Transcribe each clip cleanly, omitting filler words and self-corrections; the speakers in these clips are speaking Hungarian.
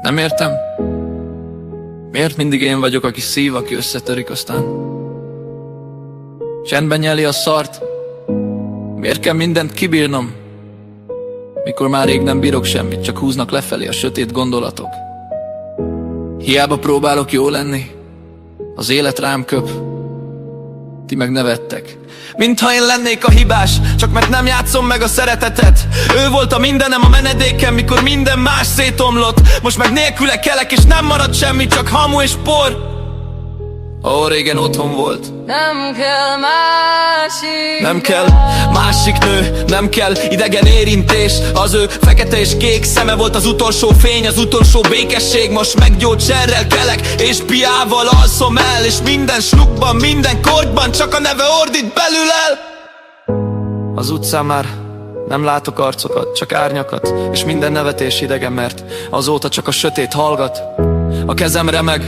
Nem értem, miért mindig én vagyok, aki szív, aki összetörik, aztán csendben nyeli a szart. Miért kell mindent kibírnom, mikor már rég nem bírok semmit, csak húznak lefelé a sötét gondolatok. Hiába próbálok jó lenni, az élet rám köp, ti meg nevettek. Mintha én lennék a hibás, csak mert nem játszom meg a szeretetet. Ő volt a mindenem, a menedékem, mikor minden más szétomlott. Most meg nélküle kelek, és nem marad semmi, csak hamu és por. Ó, régen otthon volt. Nem kell másik, nem kell másik nő, nem kell idegen érintés. Az ő fekete és kék szeme volt az utolsó fény, az utolsó békesség. Most meggyógyszerrel kelek, és piával alszom el. És minden slukban, minden korkban csak a neve ordít belül el. Az utcán már nem látok arcokat, csak árnyakat, és minden nevetés idegen, mert azóta csak a sötét hallgat. A kezem remeg,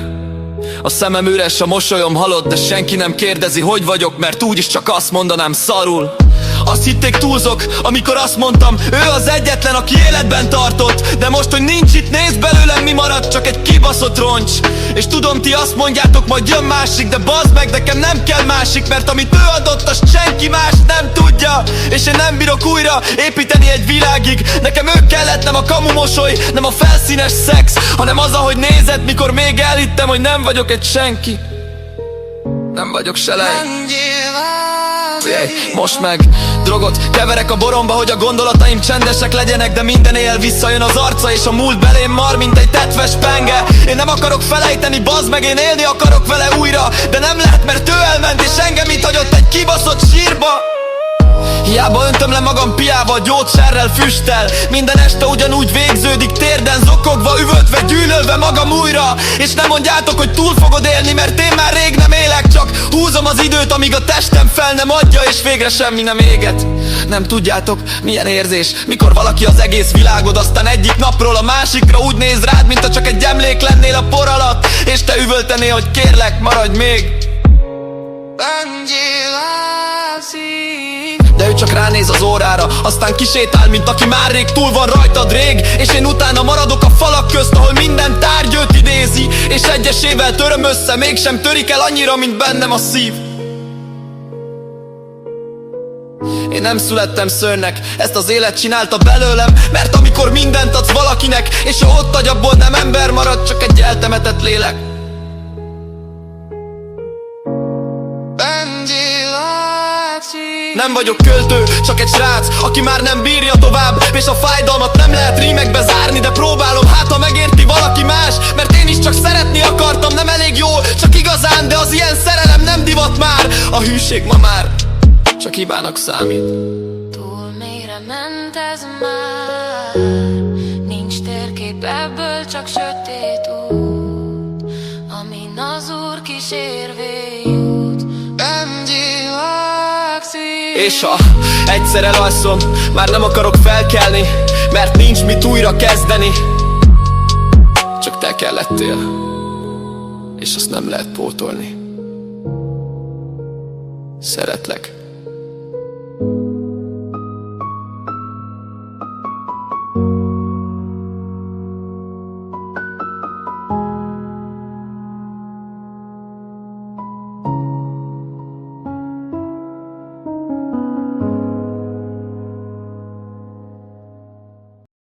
a szemem üres, a mosolyom halott, de senki nem kérdezi, hogy vagyok, mert úgyis csak azt mondanám szarul. Azt hitték túlzok, amikor azt mondtam, ő az egyetlen, aki életben tartott. De most, hogy nincs itt, nézd belőlem, mi maradt, csak egy kibaszott roncs. És tudom, ti azt mondjátok, majd jön másik, de bazd meg, nekem nem kell másik, mert amit ő adott, azt senki más nem tudja. És én nem bírok újra építeni egy világig. Nekem ő kellett, nem a kamu mosoly, nem a felszínes szex, hanem az, ahogy nézett, mikor még elhittem, hogy nem vagyok egy senki. Nem vagyok selej. Most meg drogot keverek a boromba, hogy a gondolataim csendesek legyenek, de minden éjjel visszajön az arca, és a múlt belém mar, mint egy tetves penge. Én nem akarok felejteni, bazd meg, én élni akarok vele újra, de nem lehet, mert ő elment, és engem itt hagyott egy kibaszott sírba. Hiába öntöm le magam piával, gyógyszerrel, füsttel. Minden este ugyanúgy végződik, térden zokogva, üvöltve, gyűlölve magam újra. És nem mondjátok, hogy túl fogod élni, mert én már rég nem élek. Csak húzom az időt, amíg a testem fel nem adja, és végre semmi nem éget. Nem tudjátok, milyen érzés, mikor valaki az egész világod, aztán egyik napról a másikra úgy néz rád, mintha csak egy emlék lennél a por alatt. És te üvöltenél, hogy kérlek, maradj még. De ő csak ránéz az órára, aztán kisétál, mint aki már rég túl van rajtad rég. És én utána maradok a falak közt, ahol minden tárgy őt idézi. És egyesével töröm össze, mégsem törik el annyira, mint bennem a szív. Én nem születtem szörnek, ezt az élet csinálta belőlem. Mert amikor mindent adsz valakinek, és ha ott agy, abból nem ember marad, csak egy eltemetett lélek. Nem vagyok költő, csak egy srác, aki már nem bírja tovább. És a fájdalmat nem lehet rímekbe zárni, de próbálom, hát ha megérti valaki más. Mert én is csak szeretni akartam, nem elég jó, csak igazán. De az ilyen szerelem nem divat már, a hűség ma már csak hibának számít. Túl mélyre ment ez már, nincs térkép, ebből csak sötét út, amin az Úr kísérvé jut. És ha egyszer elalszom, már nem akarok felkelni, mert nincs mit újra kezdeni. Csak te kellettél, és azt nem lehet pótolni. Szeretlek.